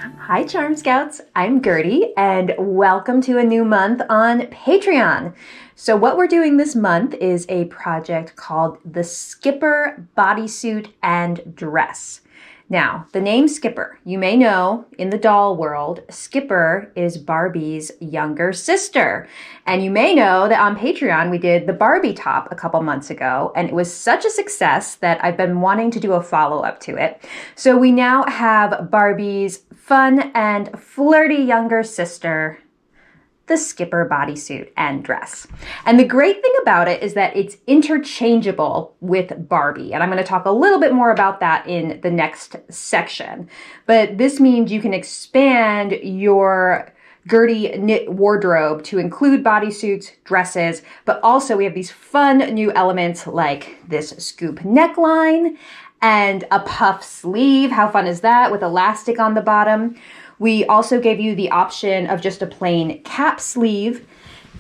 Hi, Charm Scouts. I'm Gertie, and welcome to a new month on Patreon. So what we're doing this month is a project called the Skipper Bodysuit and Dress. Now, the name Skipper, you may know in the doll world, Skipper is Barbie's younger sister. And you may know that on Patreon, we did the Barbie top a couple months ago, and it was such a success that I've been wanting to do a follow-up to it. So we now have Barbie's fun and flirty younger sister, the Skipper bodysuit and dress. And the great thing about it is that it's interchangeable with Barbie. And I'm going to talk a little bit more about that in the next section. But this means you can expand your Gertie knit wardrobe to include bodysuits, dresses, but also we have these fun new elements like this scoop neckline and a puff sleeve. How fun is that with elastic on the bottom? We also gave you the option of just a plain cap sleeve.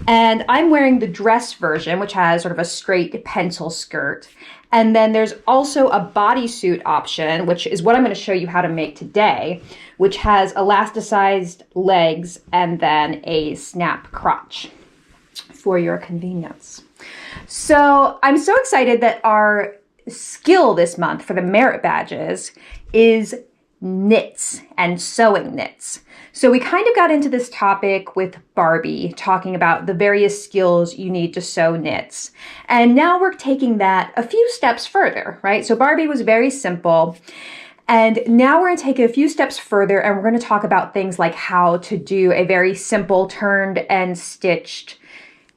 And I'm wearing the dress version, which has sort of a straight pencil skirt. And then there's also a bodysuit option, which is what I'm going to show you how to make today, which has elasticized legs and then a snap crotch for your convenience. So I'm so excited that our skill this month for the merit badges is knits and sewing knits. So we kind of got into this topic with Barbie, talking about the various skills you need to sew knits. And now we're taking that a few steps further, right? So Barbie was very simple. And now we're going to take it a few steps further and we're going to talk about things like how to do a very simple turned and stitched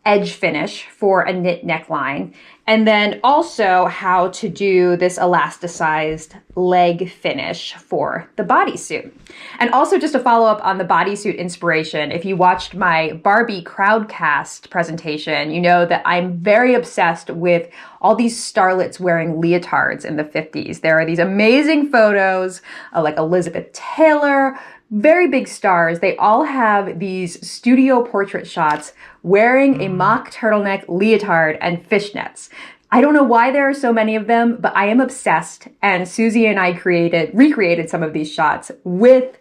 edge finish for a knit neckline. And then also how to do this elasticized leg finish for the bodysuit. And also just to follow up on the bodysuit inspiration, if you watched my Barbie crowdcast presentation, you know that I'm very obsessed with all these starlets wearing leotards in the 50s. There are these amazing photos of like Elizabeth Taylor, very big stars. They all have these studio portrait shots wearing a mock turtleneck, leotard, and fishnets. I don't know why there are so many of them, but I am obsessed. And Susie and I recreated some of these shots with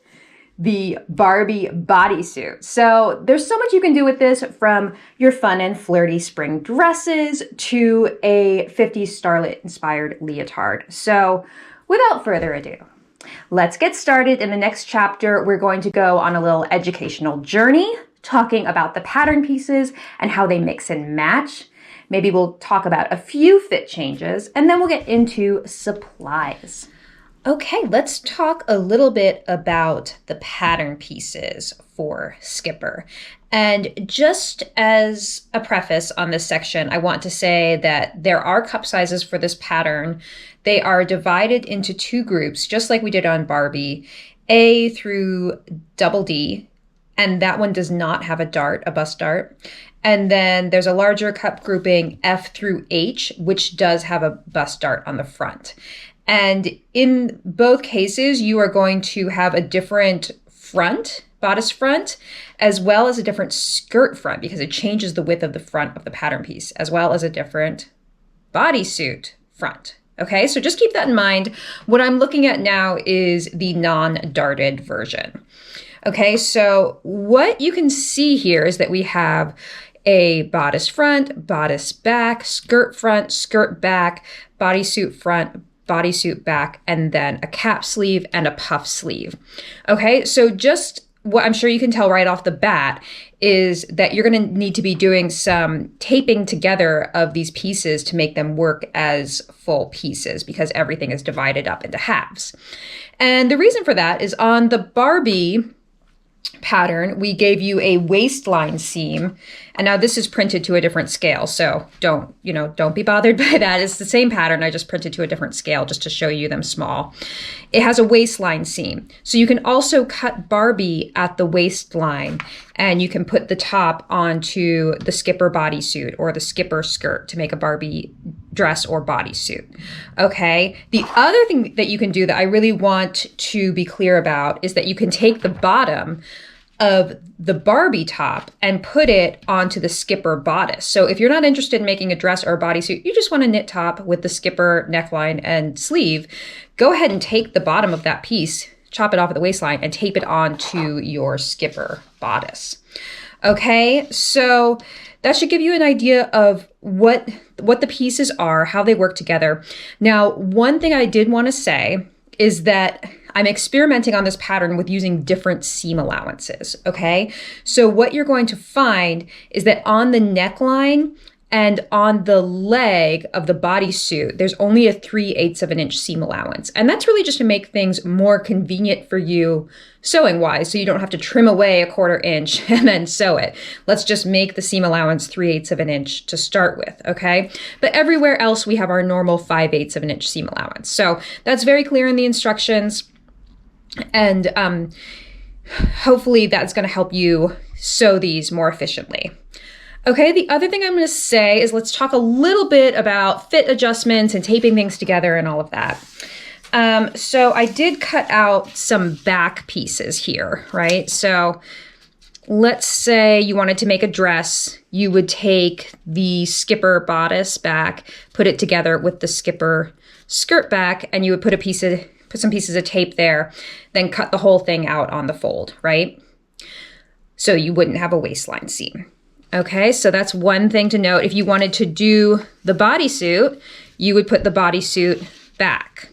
the Barbie bodysuit. So there's so much you can do with this, from your fun and flirty spring dresses to a 50s starlet inspired leotard. So without further ado, let's get started. In the next chapter, we're going to go on a little educational journey, talking about the pattern pieces and how they mix and match. Maybe we'll talk about a few fit changes, and then we'll get into supplies. Okay, let's talk a little bit about the pattern pieces for Skipper. And just as a preface on this section, I want to say that there are cup sizes for this pattern. They are divided into two groups, just like we did on Barbie, A through double D, and that one does not have a dart, a bust dart. And then there's a larger cup grouping, F through H, which does have a bust dart on the front. And in both cases, you are going to have a different front, bodice front, as well as a different skirt front, because it changes the width of the front of the pattern piece, as well as a different bodysuit front. Okay, so just keep that in mind. What I'm looking at now is the non-darted version. Okay, so what you can see here is that we have a bodice front, bodice back, skirt back, bodysuit front, bodysuit back, and then a cap sleeve and a puff sleeve. Okay, so just what I'm sure you can tell right off the bat is that you're going to need to be doing some taping together of these pieces to make them work as full pieces, because everything is divided up into halves. And the reason for that is on the Barbie pattern, we gave you a waistline seam, and now this is printed to a different scale, so don't be bothered by that. It's the same pattern, I just printed to a different scale just to show you them small. It has a waistline seam, so you can also cut Barbie at the waistline, and you can put the top onto the Skipper bodysuit or the Skipper skirt to make a Barbie dress or bodysuit. Okay, the other thing that you can do that I really want to be clear about is that you can take the bottom of the Barbie top and put it onto the Skipper bodice. So if you're not interested in making a dress or a bodysuit, you just want a knit top with the Skipper neckline and sleeve, go ahead and take the bottom of that piece, chop it off at the waistline and tape it onto your skipper bodice. Okay, so that should give you an idea of what the pieces are, how they work together. Now, one thing I did want to say is that I'm experimenting on this pattern with using different seam allowances, okay? So what you're going to find is that on the neckline and on the leg of the bodysuit, there's only a 3/8 of an inch seam allowance. And that's really just to make things more convenient for you sewing wise, so you don't have to trim away a 1/4 inch and then sew it. Let's just make the seam allowance 3/8 of an inch to start with, okay? But everywhere else we have our normal 5/8 of an inch seam allowance. So that's very clear in the instructions. And hopefully that's gonna help you sew these more efficiently. Okay, the other thing I'm going to say is let's talk a little bit about fit adjustments and taping things together and all of that. So I did cut out some back pieces here, right? So let's say you wanted to make a dress. You would take the skipper bodice back, put it together with the skipper skirt back, and you would put some pieces of tape there, then cut the whole thing out on the fold, right? So you wouldn't have a waistline seam. Okay, so that's one thing to note. If you wanted to do the bodysuit, you would put the bodysuit back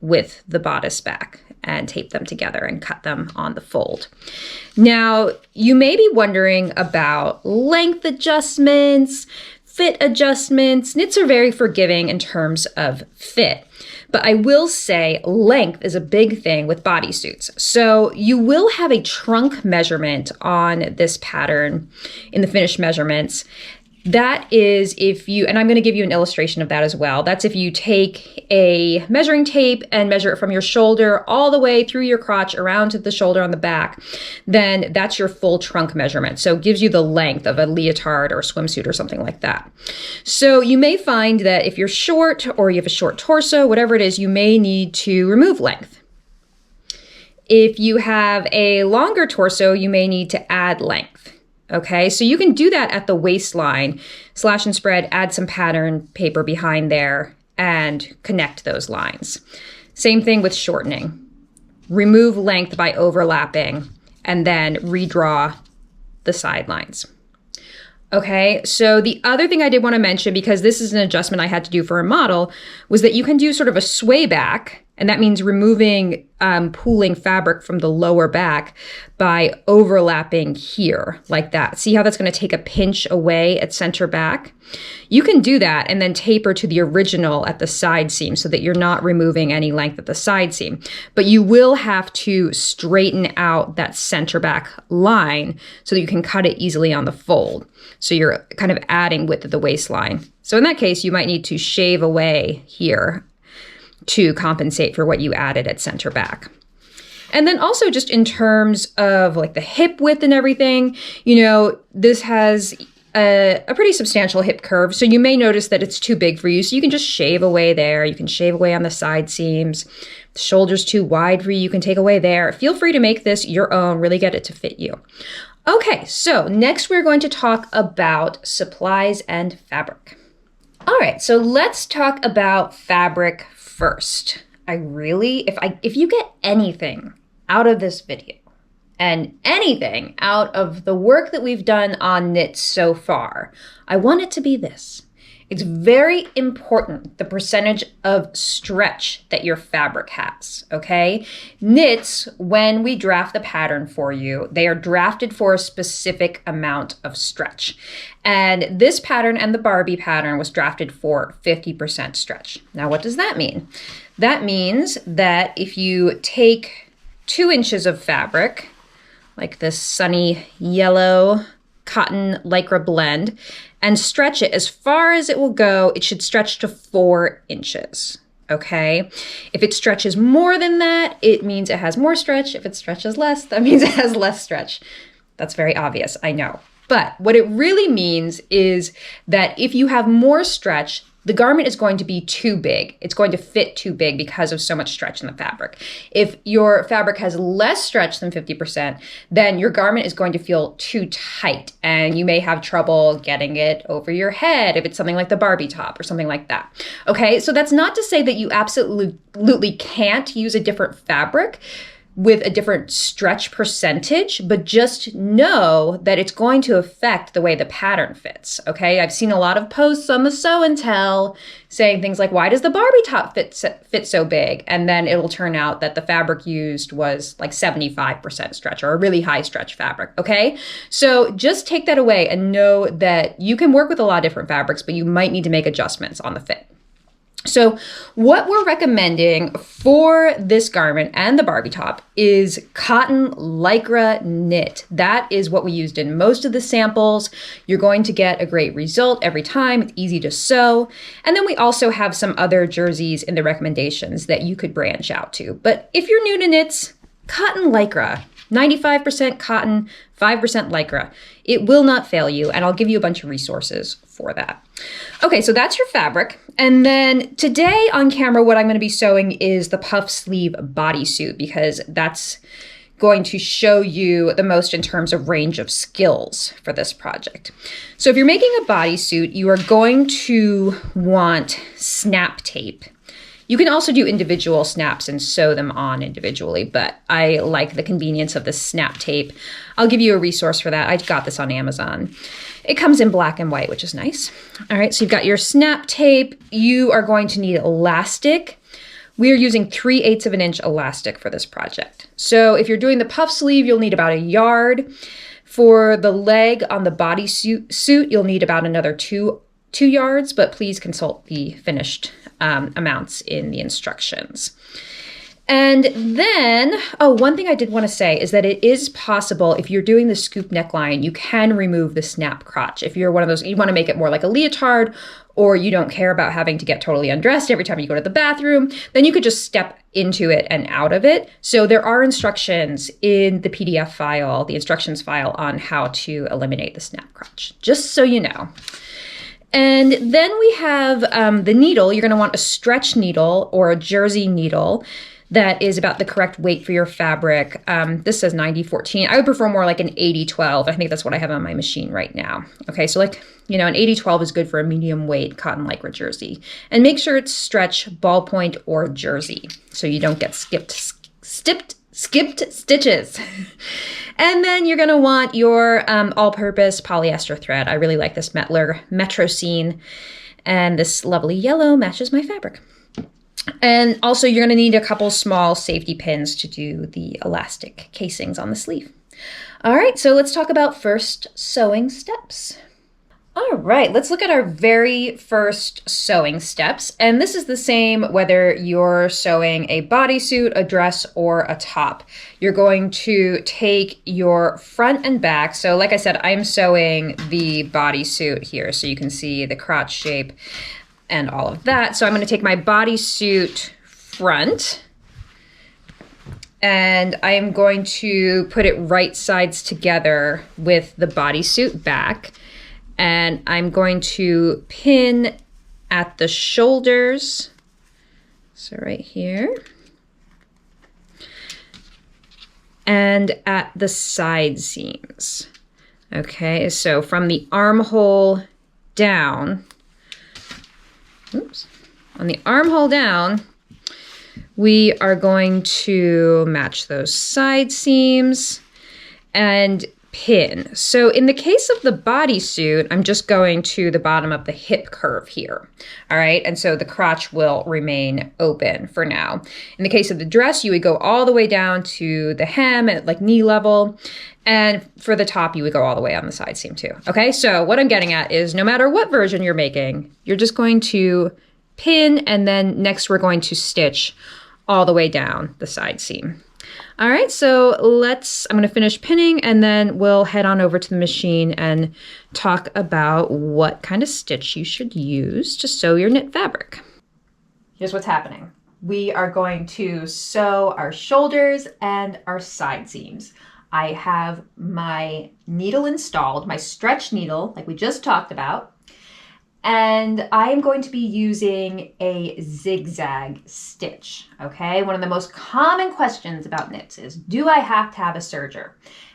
with the bodice back and tape them together and cut them on the fold. Now, you may be wondering about length adjustments, fit adjustments. Knits are very forgiving in terms of fit. But I will say length is a big thing with bodysuits. So you will have a trunk measurement on this pattern in the finished measurements. That is if you, and I'm going to give you an illustration of that as well. That's if you take a measuring tape and measure it from your shoulder all the way through your crotch around to the shoulder on the back, then that's your full trunk measurement. So it gives you the length of a leotard or a swimsuit or something like that. So you may find that if you're short or you have a short torso, whatever it is, you may need to remove length. If you have a longer torso, you may need to add length. Okay, so you can do that at the waistline, slash and spread, add some pattern paper behind there and connect those lines. Same thing with shortening. Remove length by overlapping and then redraw the sidelines. Okay, so the other thing I did want to mention, because this is an adjustment I had to do for a model, was that you can do sort of a sway back, and that means removing pooling fabric from the lower back by overlapping here like that. See how that's going to take a pinch away at center back? You can do that and then taper to the original at the side seam so that you're not removing any length at the side seam. But you will have to straighten out that center back line so that you can cut it easily on the fold. So you're kind of adding width at the waistline. So in that case, you might need to shave away here to compensate for what you added at center back. And then also just in terms of like the hip width and everything, you know, this has a pretty substantial hip curve. So you may notice that it's too big for you. So you can just shave away there. You can shave away on the side seams. The shoulder's too wide for you. You can take away there. Feel free to make this your own, really get it to fit you. Okay, so next we're going to talk about supplies and fabric. All right, so let's talk about fabric first. If you get anything out of this video and anything out of the work that we've done on knits so far, I want it to be this. It's very important, the percentage of stretch that your fabric has, okay? Knits, when we draft the pattern for you, they are drafted for a specific amount of stretch. And this pattern and the Barbie pattern was drafted for 50% stretch. Now, what does that mean? That means that if you take 2 inches of fabric, like this sunny yellow cotton lycra blend, and stretch it as far as it will go, it should stretch to 4 inches, okay? If it stretches more than that, it means it has more stretch. If it stretches less, that means it has less stretch. That's very obvious, I know. But what it really means is that if you have more stretch, the garment is going to be too big. It's going to fit too big because of so much stretch in the fabric. If your fabric has less stretch than 50%, then your garment is going to feel too tight and you may have trouble getting it over your head if it's something like the Barbie top or something like that. Okay, so that's not to say that you absolutely can't use a different fabric, with a different stretch percentage, but just know that it's going to affect the way the pattern fits, okay? I've seen a lot of posts on the Sew and Tell saying things like, why does the Barbie top fit so big? And then it'll turn out that the fabric used was like 75% stretch or a really high stretch fabric, okay? So just take that away and know that you can work with a lot of different fabrics, but you might need to make adjustments on the fit. So what we're recommending for this garment and the Barbie top is cotton lycra knit. That is what we used in most of the samples. You're going to get a great result every time. It's easy to sew. And then we also have some other jerseys in the recommendations that you could branch out to. But if you're new to knits, cotton lycra, 95% cotton, 5% lycra. It will not fail you, and I'll give you a bunch of resources for that. Okay, so that's your fabric. And then today on camera, what I'm going to be sewing is the puff sleeve bodysuit, because that's going to show you the most in terms of range of skills for this project. So if you're making a bodysuit, you are going to want snap tape. You can also do individual snaps and sew them on individually, but I like the convenience of the snap tape. I'll give you a resource for that. I got this on Amazon. It comes in black and white, which is nice. All right, so you've got your snap tape. You are going to need elastic. We are using 3/8 of an inch elastic for this project. So if you're doing the puff sleeve, you'll need about 1 yard. For the leg on the bodysuit, you'll need about another two yards, but please consult the finished amounts in the instructions. And then, one thing I did want to say is that it is possible, if you're doing the scoop neckline, you can remove the snap crotch. If you're one of those, you want to make it more like a leotard, or you don't care about having to get totally undressed every time you go to the bathroom, then you could just step into it and out of it. So there are instructions in the PDF file, the instructions file, on how to eliminate the snap crotch, just so you know. And then we have the needle. You're going to want a stretch needle or a jersey needle that is about the correct weight for your fabric. This says 90-14. I would prefer more like an 80-12. I think that's what I have on my machine right now. Okay, so like, you know, an 80-12 is good for a medium weight cotton lycra jersey. And make sure it's stretch, ballpoint, or jersey, so you don't get skipped stitches. And then you're going to want your all-purpose polyester thread. I really like this Metler Metrocene, and this lovely yellow matches my fabric. And also you're going to need a couple small safety pins to do the elastic casings on the sleeve. All right, so let's talk about first sewing steps. All right, let's look at our very first sewing steps. And this is the same whether you're sewing a bodysuit, a dress, or a top. You're going to take your front and back. So like I said, I'm sewing the bodysuit here, so you can see the crotch shape and all of that. So I'm going to take my bodysuit front, and I am going to put it right sides together with the bodysuit back. And I'm going to pin at the shoulders, so right here, and at the side seams. Okay, so from the armhole down, on the armhole down, we are going to match those side seams and pin. So in the case of the bodysuit, I'm just going to the bottom of the hip curve here. All right, and so the crotch will remain open for now. In the case of the dress, you would go all the way down to the hem at like knee level. And for the top, you would go all the way on the side seam too. Okay, so what I'm getting at is no matter what version you're making, you're just going to pin, and then next we're going to stitch all the way down the side seam. All right, so I'm going to finish pinning, and then we'll head on over to the machine and talk about what kind of stitch you should use to sew your knit fabric. Here's what's happening. We are going to sew our shoulders and our side seams. I have my needle installed, my stretch needle, like we just talked about, and I am going to be using a zigzag stitch, okay? One of the most common questions about knits is, do I have to have a serger?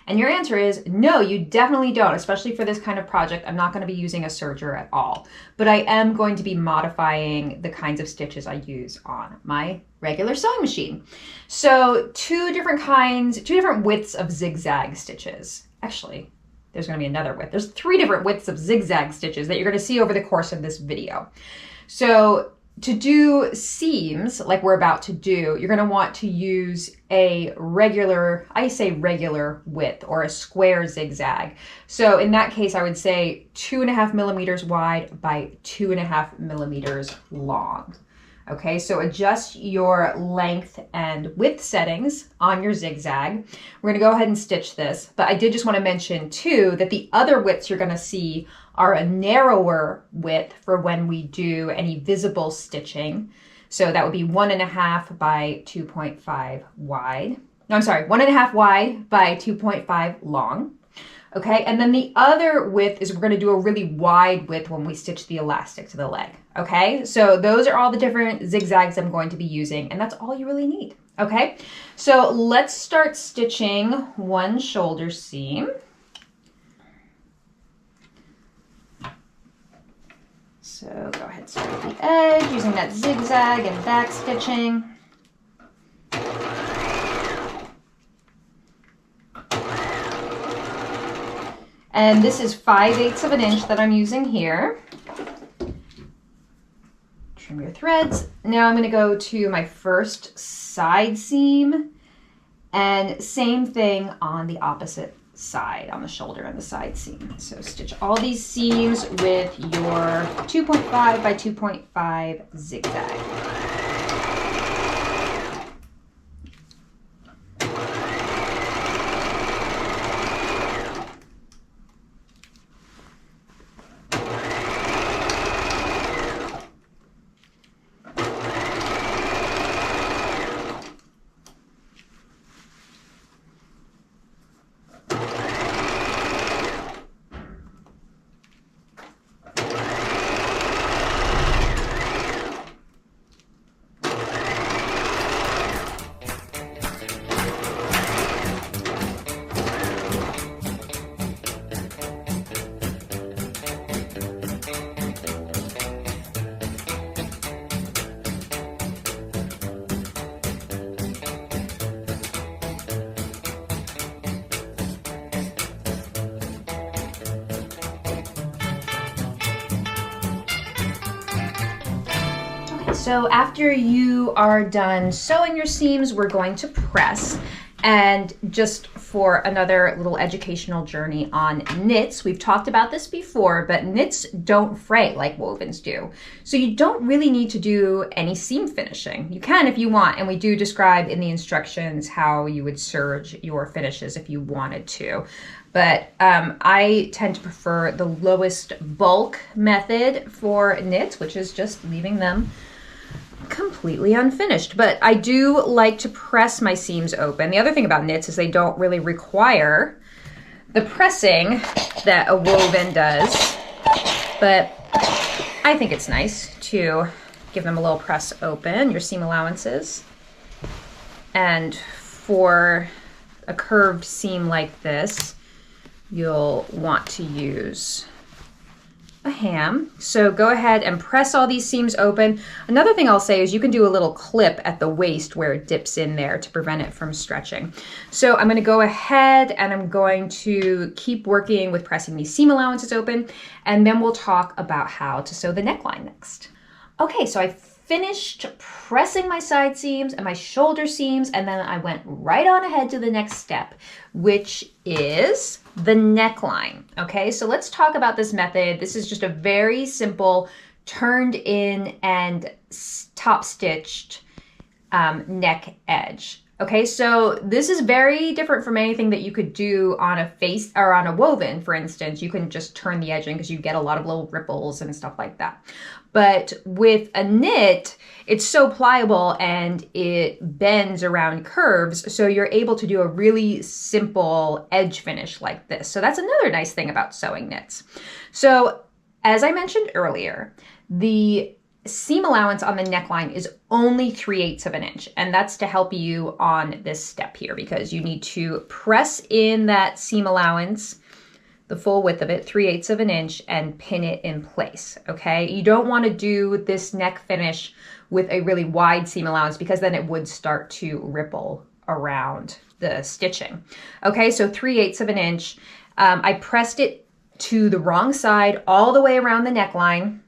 And your answer is no, you definitely don't, especially for this kind of project. I'm not going to be using a serger at all, but I am going to be modifying the kinds of stitches I use on my regular sewing machine. So two different widths of zigzag stitches. Actually, there's going to be another width. There's 3 different widths of zigzag stitches that you're going to see over the course of this video. So to do seams like we're about to do, you're going to want to use a regular, I say regular width, or a square zigzag. So in that case, I would say 2.5 millimeters wide by 2.5 millimeters long. Okay, so adjust your length and width settings on your zigzag. We're gonna go ahead and stitch this, but I did just wanna mention too that the other widths you're gonna see are a narrower width for when we do any visible stitching. So that would be 1.5 by 2.5 wide. No, I'm sorry, 1.5 wide by 2.5 long. Okay, and then the other width is we're going to do a really wide width when we stitch the elastic to the leg. Okay, so those are all the different zigzags I'm going to be using, and that's all you really need. Okay, so let's start stitching one shoulder seam. So go ahead and start at the edge using that zigzag and back stitching. And this is 5/8 of an inch that I'm using here. Trim your threads. Now I'm going to go to my first side seam, and same thing on the opposite side, on the shoulder and the side seam. So stitch all these seams with your 2.5 by 2.5 zigzag. So after you are done sewing your seams, we're going to press. And just for another little educational journey on knits, we've talked about this before, but knits don't fray like wovens do. So you don't really need to do any seam finishing. You can if you want, and we do describe in the instructions how you would serge your finishes if you wanted to. But I tend to prefer the lowest bulk method for knits, which is just leaving them completely unfinished. But I do like to press my seams open. The other thing about knits is they don't really require the pressing that a woven does, but I think it's nice to give them a little press open, your seam allowances. And for a curved seam like this, you'll want to use a ham. So go ahead and press all these seams open. Another thing I'll say is you can do a little clip at the waist where it dips in there to prevent it from stretching. So I'm going to go ahead and I'm going to keep working with pressing these seam allowances open, and then we'll talk about how to sew the neckline next. Okay, so I finished pressing my side seams and my shoulder seams, and then I went right on ahead to the next step, which is the neckline. Okay, so let's talk about this method. This is just a very simple turned in and top stitched neck edge. Okay, so this is very different from anything that you could do on a face or on a woven, for instance. You can just turn the edge in because you get a lot of little ripples and stuff like that. But with a knit, it's so pliable and it bends around curves, so you're able to do a really simple edge finish like this. So that's another nice thing about sewing knits. So as I mentioned earlier, the seam allowance on the neckline is only 3/8 of an inch, and that's to help you on this step here because you need to press in that seam allowance, the full width of it, 3/8 of an inch, and pin it in place, okay? You don't want to do this neck finish with a really wide seam allowance because then it would start to ripple around the stitching. Okay, so 3/8 of an inch. I pressed it to the wrong side all the way around the neckline,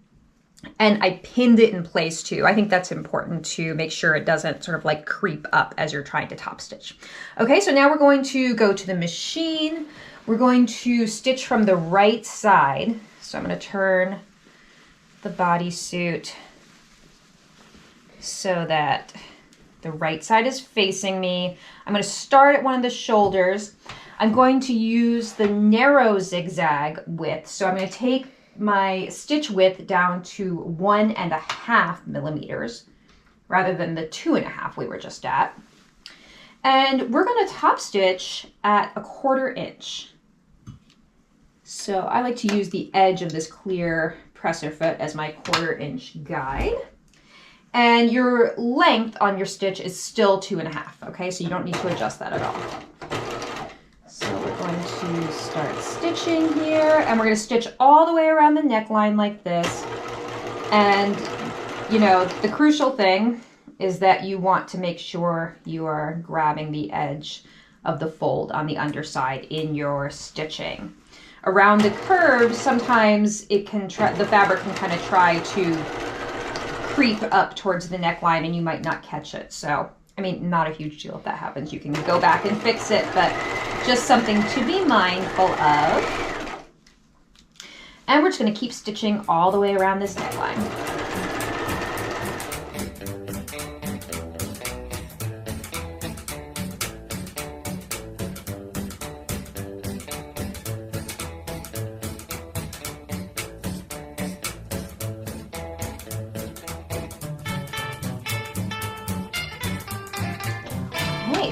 and I pinned it in place too. I think that's important to make sure it doesn't sort of like creep up as you're trying to top stitch. Okay, so now we're going to go to the machine. We're going to stitch from the right side. So I'm going to turn the bodysuit so that the right side is facing me. I'm going to start at one of the shoulders. I'm going to use the narrow zigzag width. So I'm going to take my stitch width down to 1.5 millimeters rather than the 2.5 we were just at. And we're going to top stitch at 1/4 inch. So I like to use the edge of this clear presser foot as my 1/4 inch guide. And your length on your stitch is still 2.5, okay? So you don't need to adjust that at all. So we're going to start stitching here, and we're going to stitch all the way around the neckline like this. And, you know, the crucial thing is that you want to make sure you are grabbing the edge of the fold on the underside in your stitching. Around the curves, sometimes it can the fabric can kind of try to creep up towards the neckline and you might not catch it. So, I mean, not a huge deal if that happens. You can go back and fix it, but just something to be mindful of. And we're just going to keep stitching all the way around this neckline.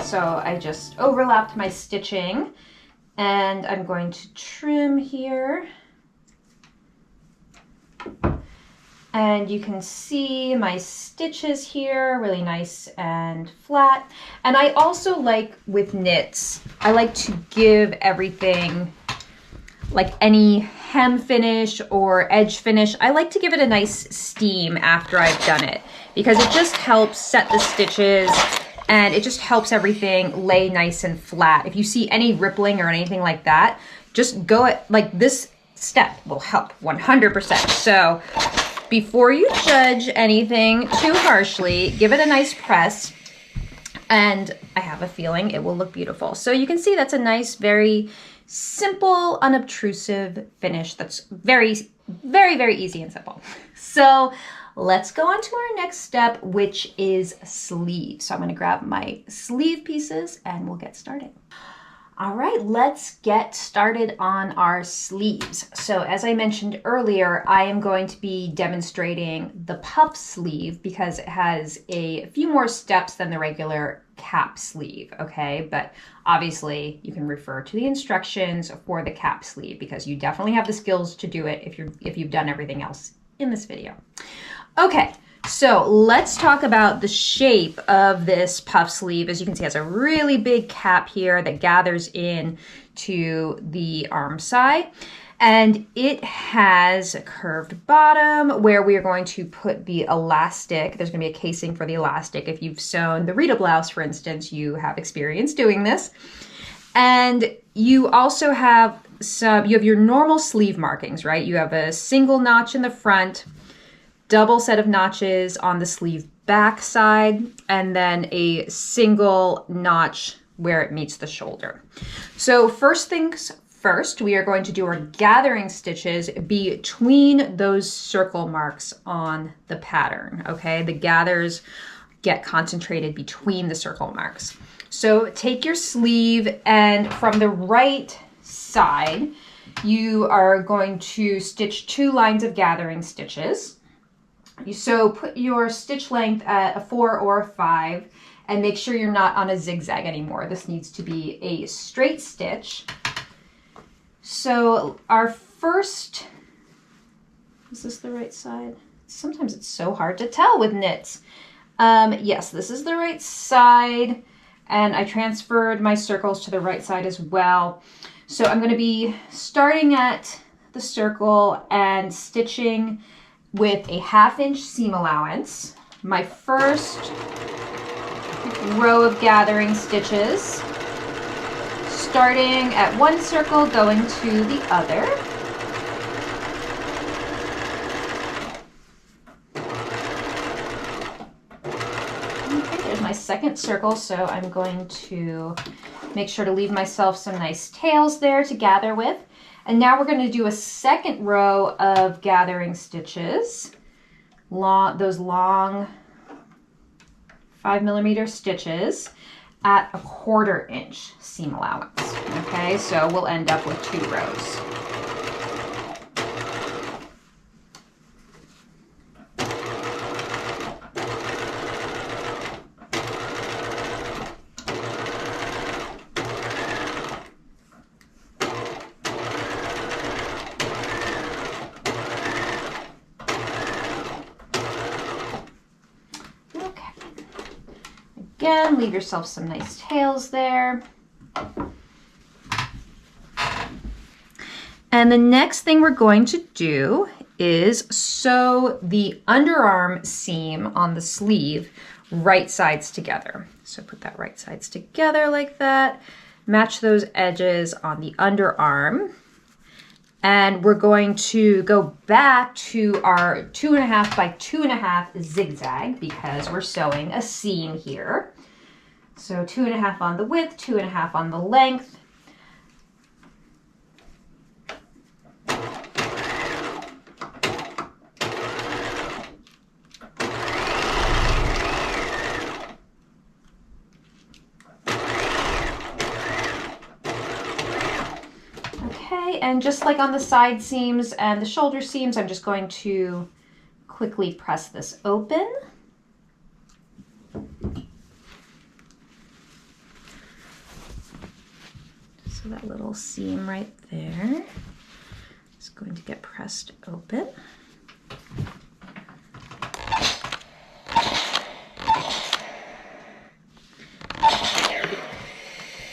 So I just overlapped my stitching and I'm going to trim here. And you can see my stitches here, really nice and flat. And I also like with knits, I like to give everything, like any hem finish or edge finish, I like to give it a nice steam after I've done it because it just helps set the stitches. And it just helps everything lay nice and flat. If you see any rippling or anything like that, just go at, like this step will help 100%. So before you judge anything too harshly, give it a nice press. And I have a feeling it will look beautiful. So you can see that's a nice, very simple, unobtrusive finish. That's very, very, very easy and simple. So let's go on to our next step, which is sleeves. So I'm going to grab my sleeve pieces and we'll get started. All right, let's get started on our sleeves. So as I mentioned earlier, I am going to be demonstrating the puff sleeve because it has a few more steps than the regular cap sleeve, okay? But obviously you can refer to the instructions for the cap sleeve because you definitely have the skills to do it if you've done everything else in this video. Okay, so let's talk about the shape of this puff sleeve. As you can see, it has a really big cap here that gathers in to the arm side. And it has a curved bottom where we are going to put the elastic. There's going to be a casing for the elastic. If you've sewn the Rita blouse, for instance, you have experience doing this. And you also have you have your normal sleeve markings, right? You have a single notch in the front, double set of notches on the sleeve back side, and then a single notch where it meets the shoulder. So first things first, we are going to do our gathering stitches between those circle marks on the pattern, okay? The gathers get concentrated between the circle marks. So take your sleeve and from the right side, you are going to stitch 2 lines of gathering stitches. So put your stitch length at a 4 or a 5 and make sure you're not on a zigzag anymore. This needs to be a straight stitch. So our first Is this the right side? Sometimes it's so hard to tell with knits. Yes, this is the right side, and I transferred my circles to the right side as well. So I'm going to be starting at the circle and stitching with a 1/2 inch seam allowance. My first row of gathering stitches, starting at one circle, going to the other. Okay, there's my second circle, so I'm going to make sure to leave myself some nice tails there to gather with. And now we're going to do a second row of gathering stitches, those long 5mm stitches at a 1/4 inch seam allowance. Okay, so we'll end up with 2 rows. Again, leave yourself some nice tails there. And the next thing we're going to do is sew the underarm seam on the sleeve right sides together. So put that right sides together like that. Match those edges on the underarm. And we're going to go back to our 2.5 by 2.5 zigzag because we're sewing a seam here. So 2.5 on the width, 2.5 on the length. And just like on the side seams and the shoulder seams, I'm just going to quickly press this open. So that little seam right there is going to get pressed open.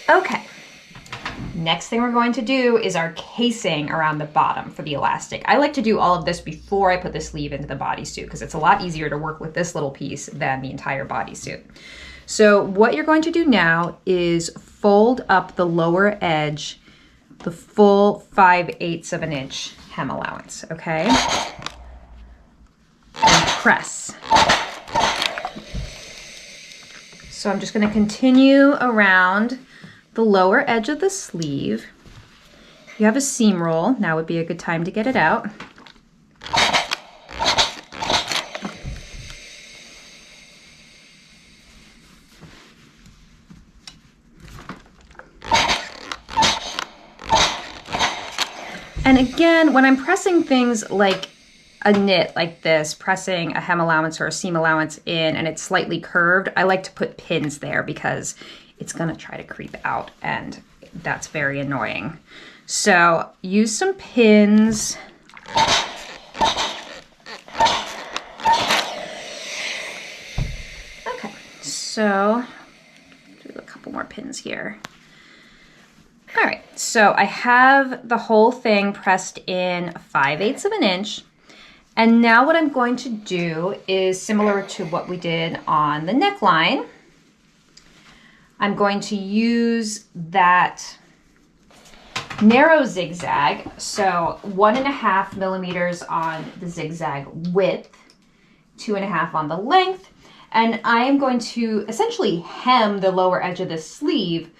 Okay. Next thing we're going to do is our casing around the bottom for the elastic. I like to do all of this before I put the sleeve into the bodysuit because it's a lot easier to work with this little piece than the entire bodysuit. So what you're going to do now is fold up the lower edge, the full 5/8 of an inch hem allowance, okay? And press. So I'm just going to continue around the lower edge of the sleeve. You have a seam roll. Now would be a good time to get it out. And again, when I'm pressing things like a knit like this, pressing a hem allowance or a seam allowance in and it's slightly curved, I like to put pins there because it's gonna try to creep out and that's very annoying. So use some pins. Okay, so do a couple more pins here. All right, so I have the whole thing pressed in 5/8 of an inch. And now what I'm going to do is similar to what we did on the neckline. I'm going to use that narrow zigzag, so 1.5 millimeters on the zigzag width, 2.5 on the length, and I am going to essentially hem the lower edge of the sleeve.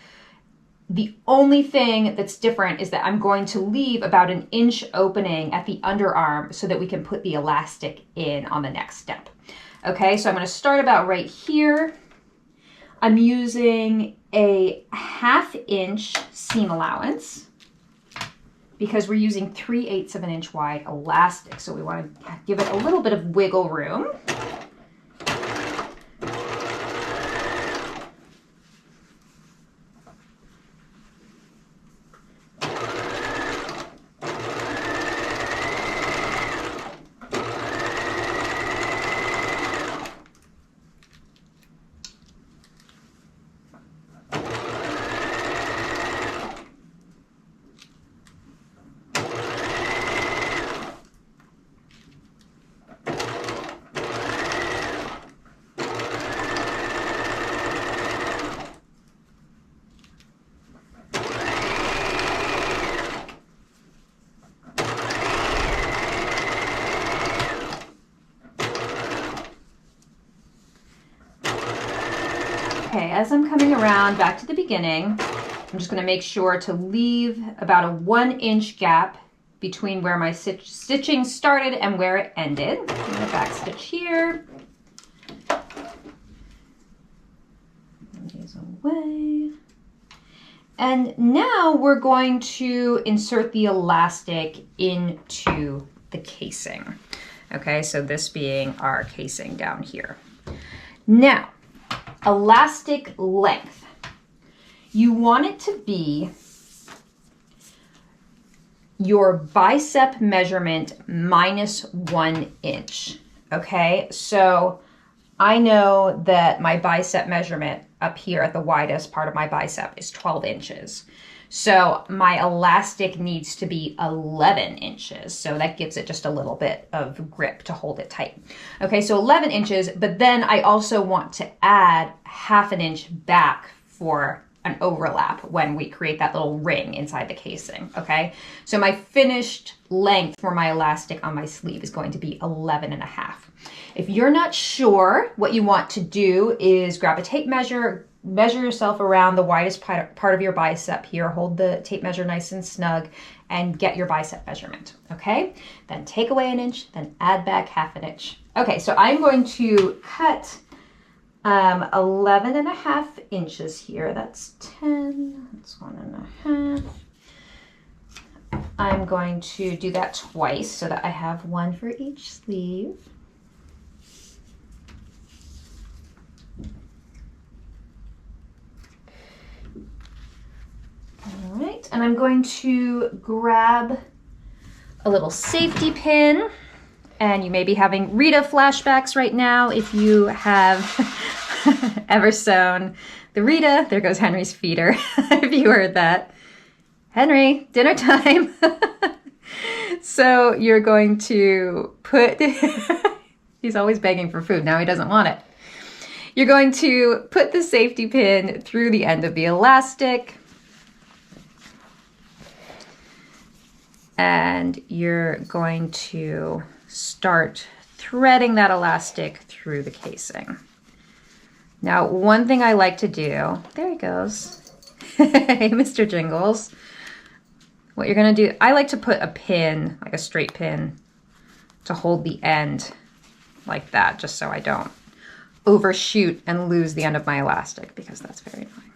The only thing that's different is that I'm going to leave about 1 inch opening at the underarm so that we can put the elastic in on the next step. Okay, so I'm going to start about right here. I'm using a 1/2 inch seam allowance because we're using 3/8 of an inch wide elastic. So we want to give it a little bit of wiggle room. as I'm coming around back to the beginning, I'm just going to make sure to leave about a 1-inch gap between where my stitching started and where it ended. I'm going to back stitch here. Move these away. And now we're going to insert the elastic into the casing. Okay, so this being our casing down here. Now, elastic length. You want it to be your bicep measurement minus 1 inch. Okay, so I know that my bicep measurement up here at the widest part of my bicep is 12 inches. So my elastic needs to be 11 inches. So that gives it just a little bit of grip to hold it tight. Okay, so 11 inches, but then I also want to add 1/2 inch back for an overlap when we create that little ring inside the casing, okay? So my finished length for my elastic on my sleeve is going to be 11.5. If you're not sure, what you want to do is grab a tape measure, measure yourself around the widest part of your bicep here, hold the tape measure nice and snug, and get your bicep measurement, okay? Then take away 1 inch, then add back 1/2 inch. Okay, so I'm going to cut 11.5 inches here. That's 10, that's 1.5. I'm going to do that twice so that I have one for each sleeve. All right, and I'm going to grab a little safety pin, and you may be having Rita flashbacks right now if you have ever sewn the Rita. There goes Henry's feeder, if you heard that. Henry, dinner time. So you're going to put, he's always begging for food, now he doesn't want it. You're going to put the safety pin through the end of the elastic, and you're going to start threading that elastic through the casing. Now, one thing I like to do, there he goes. Hey, Mr. Jingles. What you're gonna do, I like to put a pin, like a straight pin, to hold the end like that, just so I don't overshoot and lose the end of my elastic, because that's very annoying.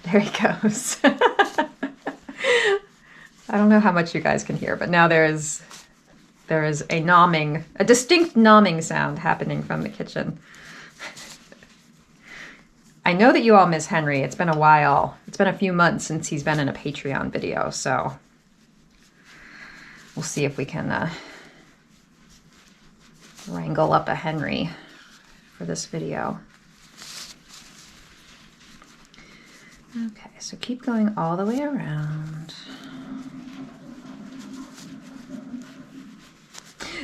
There he goes. I don't know how much you guys can hear, but now there is a distinct nomming sound happening from the kitchen. I know that you all miss Henry. It's been a while. It's been a few months since he's been in a Patreon video, so we'll see if we can wrangle up a Henry for this video. Okay, so keep going all the way around.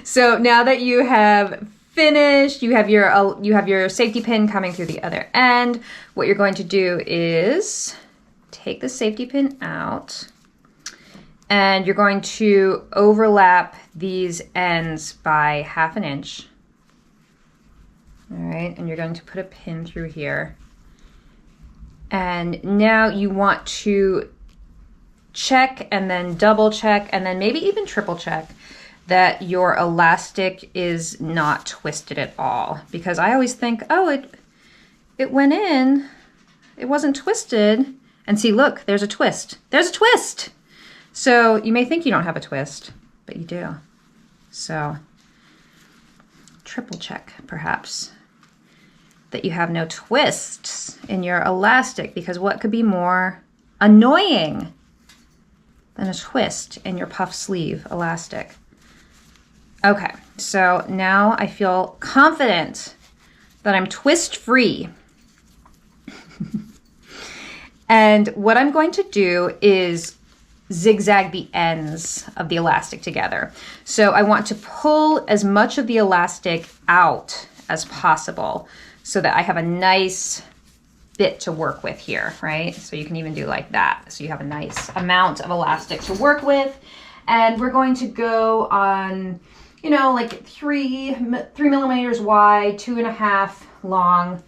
So now that you have finished, you have your safety pin coming through the other end, what you're going to do is take the safety pin out, and you're going to overlap these ends by 1/2 inch. All right, and you're going to put a pin through here. And now you want to check and then double check and then maybe even triple check that your elastic is not twisted at all. Because I always think, oh, it went in, it wasn't twisted. And see, look, there's a twist. There's a twist! So you may think you don't have a twist, but you do. So triple check, perhaps, that you have no twists in your elastic, because what could be more annoying than a twist in your puff sleeve elastic? Okay, so now I feel confident that I'm twist free. And what I'm going to do is zigzag the ends of the elastic together. So I want to pull as much of the elastic out as possible, so that I have a nice bit to work with here, right? So you can even do like that. So you have a nice amount of elastic to work with. And we're going to go on you know, like 3 millimeters wide, 2.5 long.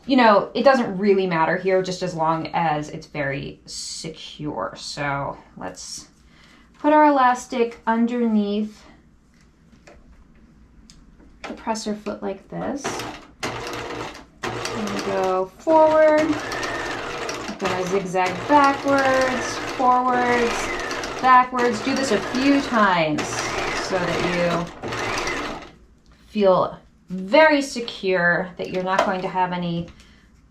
You know, it doesn't really matter here, just as long as it's very secure. So let's put our elastic underneath the presser foot like this. And we go forward. I'm gonna zigzag backwards, forwards, backwards. Do this a few times so that you feel very secure, that you're not going to have any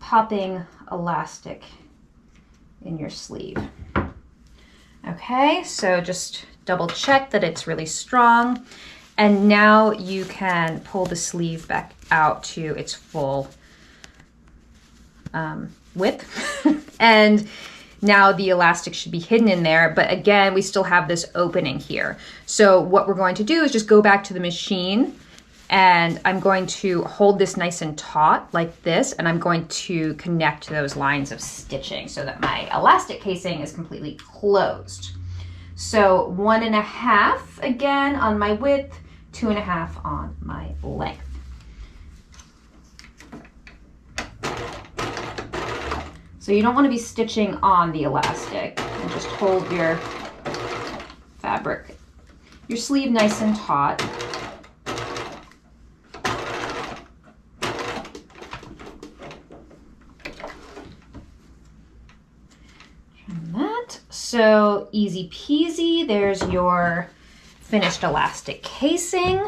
popping elastic in your sleeve. Okay, so just double check that it's really strong. And now you can pull the sleeve back out to its full width. And now the elastic should be hidden in there. But again, we still have this opening here. So what we're going to do is just go back to the machine, and I'm going to hold this nice and taut like this, and I'm going to connect those lines of stitching so that my elastic casing is completely closed. So 1.5 again on my width, 2.5 on my length. So you don't want to be stitching on the elastic, and just hold your fabric, your sleeve nice and taut. So easy peasy, there's your finished elastic casing.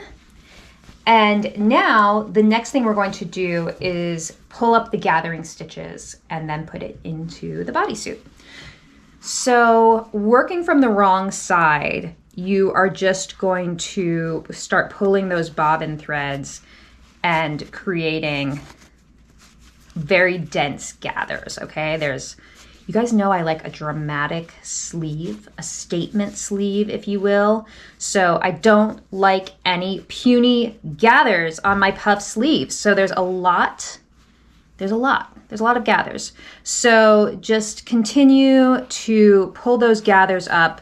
And now the next thing we're going to do is pull up the gathering stitches and then put it into the bodysuit. So working from the wrong side, you are just going to start pulling those bobbin threads and creating very dense gathers, okay? You guys know I like a dramatic sleeve, a statement sleeve, if you will. So I don't like any puny gathers on my puff sleeves. So there's a lot of gathers. So just continue to pull those gathers up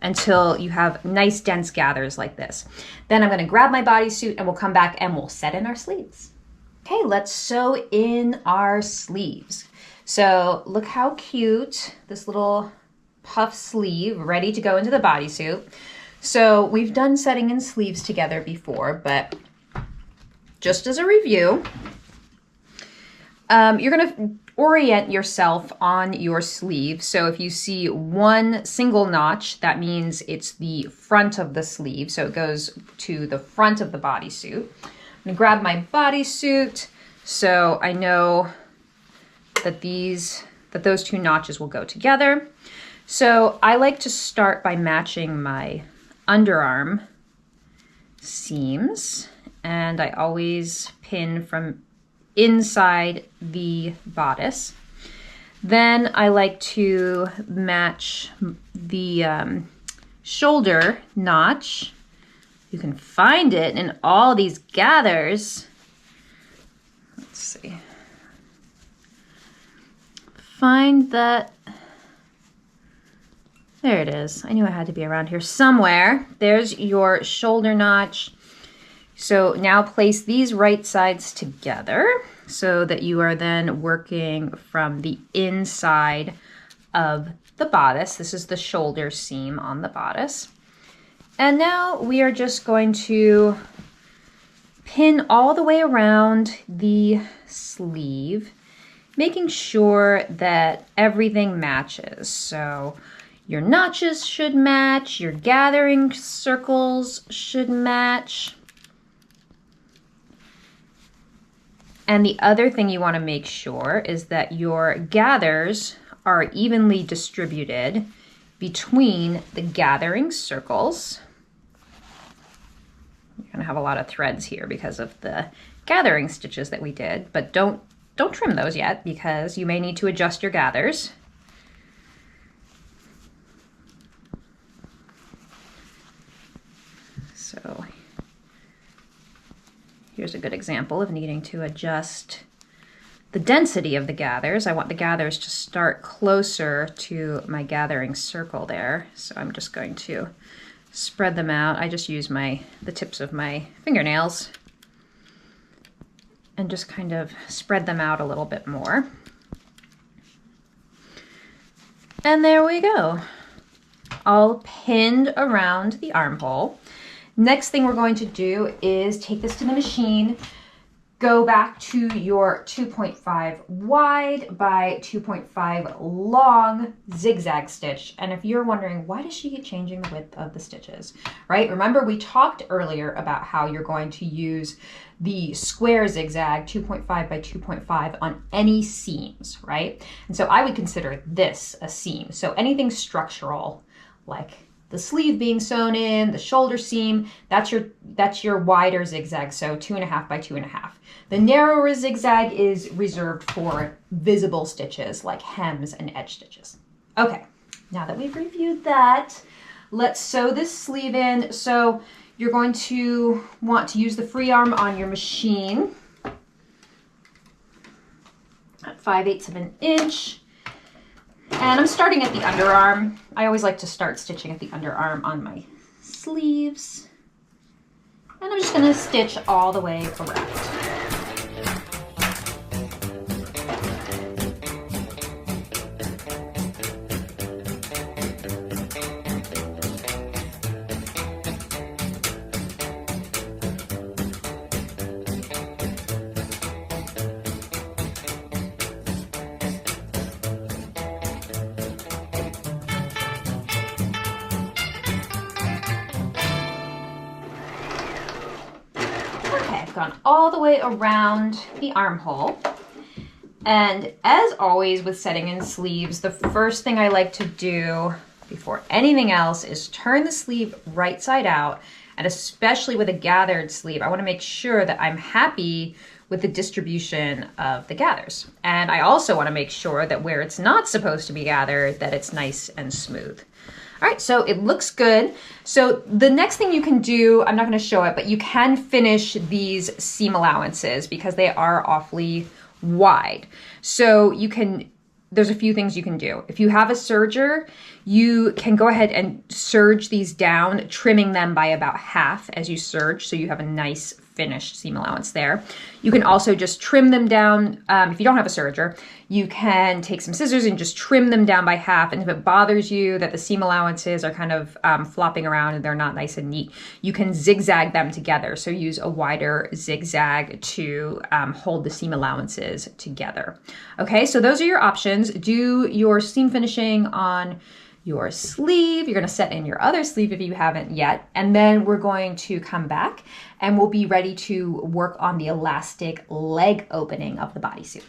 until you have nice dense gathers like this. Then I'm gonna grab my bodysuit and we'll come back and we'll set in our sleeves. Okay, let's sew in our sleeves. So look how cute, this little puff sleeve ready to go into the bodysuit. So we've done setting in sleeves together before, but just as a review, you're gonna orient yourself on your sleeve. So if you see one single notch, that means it's the front of the sleeve. So it goes to the front of the bodysuit. I'm gonna grab my bodysuit so I know that those two notches will go together. So I like to start by matching my underarm seams, and I always pin from inside the bodice. Then I like to match the shoulder notch. You can find it in all these gathers. Let's see. Find that, there it is. I knew I had to be around here somewhere. There's your shoulder notch. So now place these right sides together so that you are then working from the inside of the bodice. This is the shoulder seam on the bodice. And now we are just going to pin all the way around the sleeve, making sure that everything matches. So your notches should match, your gathering circles should match. And the other thing you want to make sure is that your gathers are evenly distributed between the gathering circles. You're going to have a lot of threads here because of the gathering stitches that we did, but don't trim those yet because you may need to adjust your gathers. So here's a good example of needing to adjust the density of the gathers. I want the gathers to start closer to my gathering circle there. So I'm just going to spread them out. I just use the tips of my fingernails and just kind of spread them out a little bit more. And there we go. All pinned around the armhole. Next thing we're going to do is take this to the machine, go back to your 2.5 wide by 2.5 long zigzag stitch. And if you're wondering, why does she keep changing the width of the stitches, right? Remember, we talked earlier about how you're going to use the square zigzag 2.5 by 2.5 on any seams, right? And so I would consider this a seam. So anything structural, like the sleeve being sewn in, the shoulder seam, that's your wider zigzag, so 2.5 by 2.5. The narrower zigzag is reserved for visible stitches like hems and edge stitches. Okay, now that we've reviewed that, let's sew this sleeve in. So you're going to want to use the free arm on your machine at 5/8 of an inch. And I'm starting at the underarm. I always like to start stitching at the underarm on my sleeves. And I'm just gonna stitch all the way around. Gone all the way around the armhole. And as always with setting in sleeves, the first thing I like to do before anything else is turn the sleeve right side out. And especially with a gathered sleeve, I want to make sure that I'm happy with the distribution of the gathers. And I also want to make sure that where it's not supposed to be gathered, that it's nice and smooth. All right, so it looks good. So the next thing you can do, I'm not going to show it, but you can finish these seam allowances because they are awfully wide. So there's a few things you can do. If you have a serger, you can go ahead and serge these down, trimming them by about half as you serge, so you have a nice finished seam allowance there. You can also just trim them down. If you don't have a serger, you can take some scissors and just trim them down by half. And if it bothers you that the seam allowances are kind of flopping around and they're not nice and neat, you can zigzag them together. So use a wider zigzag to hold the seam allowances together. Okay, so those are your options. Do your seam finishing on your sleeve. You're going to set in your other sleeve if you haven't yet. And then we're going to come back and we'll be ready to work on the elastic leg opening of the bodysuit.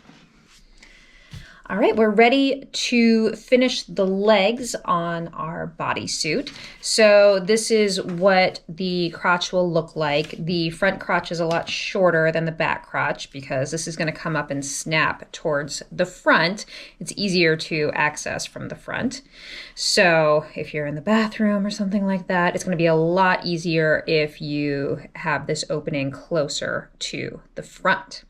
All right, we're ready to finish the legs on our bodysuit. So this is what the crotch will look like. The front crotch is a lot shorter than the back crotch because this is going to come up and snap towards the front. It's easier to access from the front. So if you're in the bathroom or something like that, it's going to be a lot easier if you have this opening closer to the front.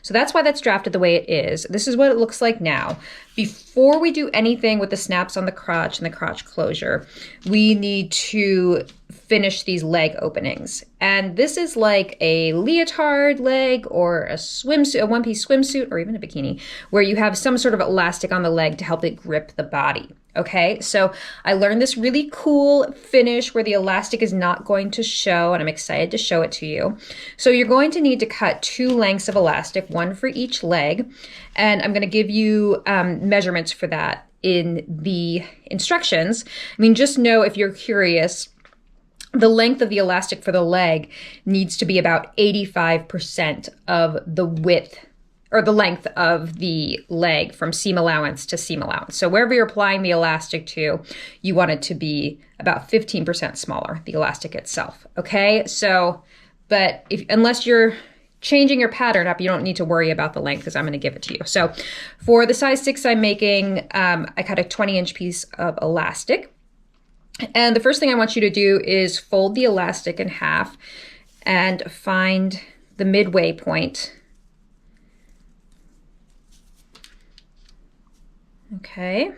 So that's why that's drafted the way it is. This is what it looks like now. Before we do anything with the snaps on the crotch and the crotch closure, we need to finish these leg openings. And this is like a leotard leg or a swimsuit, a one-piece swimsuit, or even a bikini, where you have some sort of elastic on the leg to help it grip the body. Okay, so I learned this really cool finish where the elastic is not going to show, and I'm excited to show it to you. So you're going to need to cut 2 lengths of elastic, 1 for each leg, and I'm going to give you measurements for that in the instructions. I mean, just know if you're curious, the length of the elastic for the leg needs to be about 85% of the width or the length of the leg from seam allowance to seam allowance. So wherever you're applying the elastic to, you want it to be about 15% smaller, the elastic itself, okay? So, but unless you're changing your pattern up, you don't need to worry about the length because I'm gonna give it to you. So for the size 6 I'm making, I cut a 20-inch piece of elastic. And the first thing I want you to do is fold the elastic in half and find the midway point. Okay,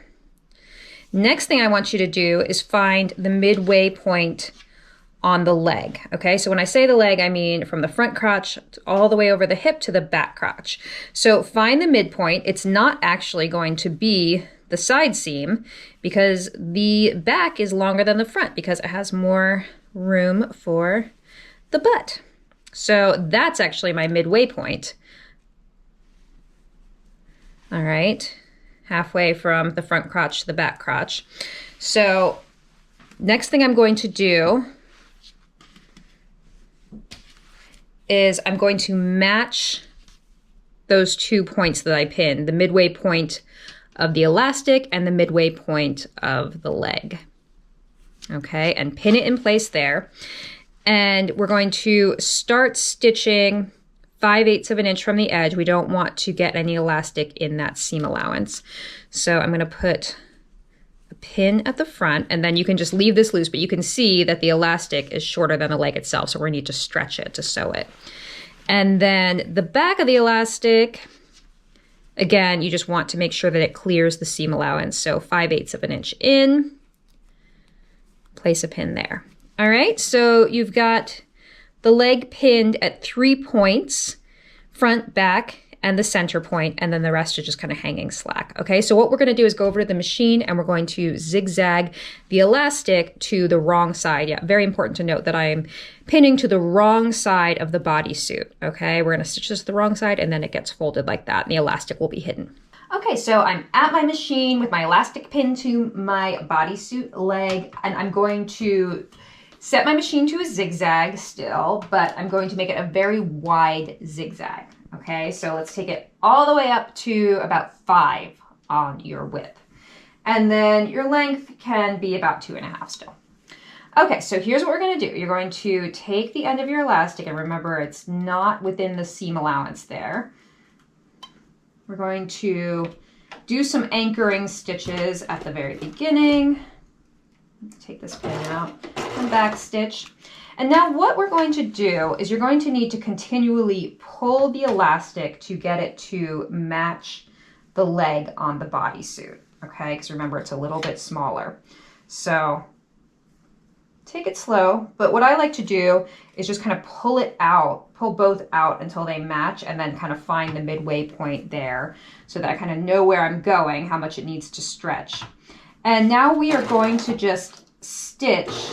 Next thing I want you to do is find the midway point on the leg, okay? So when I say the leg, I mean from the front crotch all the way over the hip to the back crotch. So find the midpoint. It's not actually going to be the side seam because the back is longer than the front because it has more room for the butt. So that's actually my midway point. All right, halfway from the front crotch to the back crotch. So next thing I'm going to do is I'm going to match those 2 points that I pinned, the midway point of the elastic and the midway point of the leg. Okay, and pin it in place there. And we're going to start stitching 5/8 of an inch from the edge. We don't want to get any elastic in that seam allowance. So I'm going to put a pin at the front, and then you can just leave this loose, but you can see that the elastic is shorter than the leg itself, so we're going to need to stretch it to sew it. And then the back of the elastic, again, you just want to make sure that it clears the seam allowance. So 5/8 of an inch in, place a pin there. All right, so you've got the leg pinned at 3 points, front, back, and the center point, and then the rest are just kind of hanging slack. Okay, so what we're going to do is go over to the machine and we're going to zigzag the elastic to the wrong side. Yeah, very important to note that I am pinning to the wrong side of the bodysuit. Okay, we're going to stitch this to the wrong side and then it gets folded like that and the elastic will be hidden. Okay, so I'm at my machine with my elastic pinned to my bodysuit leg, and I'm going to set my machine to a zigzag still, but I'm going to make it a very wide zigzag. Okay, so let's take it all the way up to about 5 on your width. And then your length can be about 2.5 still. Okay, so here's what we're gonna do. You're going to take the end of your elastic, and remember it's not within the seam allowance there. We're going to do some anchoring stitches at the very beginning. Take this pin out and back stitch. And now what we're going to do is you're going to need to continually pull the elastic to get it to match the leg on the bodysuit, okay? Because remember, it's a little bit smaller. So take it slow, but what I like to do is just kind of pull it out, pull both out until they match, and then kind of find the midway point there so that I kind of know where I'm going, how much it needs to stretch. And now we are going to just stitch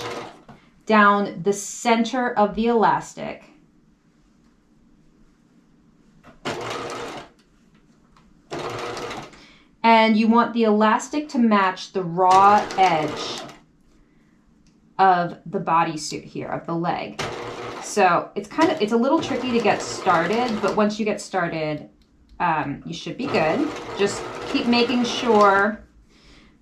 down the center of the elastic. And you want the elastic to match the raw edge of the bodysuit here, of the leg. So it's a little tricky to get started, but once you get started, you should be good. Just keep making sure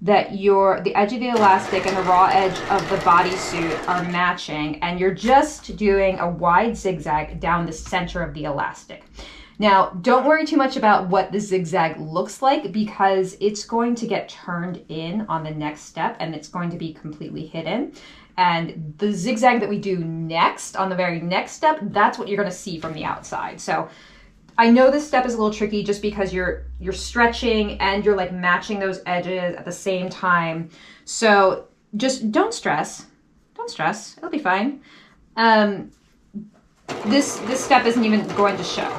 that the edge of the elastic and the raw edge of the bodysuit are matching, and you're just doing a wide zigzag down the center of the elastic. Now, don't worry too much about what the zigzag looks like because it's going to get turned in on the next step and it's going to be completely hidden. And the zigzag that we do next, on the very next step, that's what you're going to see from the outside. So I know this step is a little tricky just because you're stretching and you're like matching those edges at the same time. So just don't stress. Don't stress. It'll be fine. This step isn't even going to show.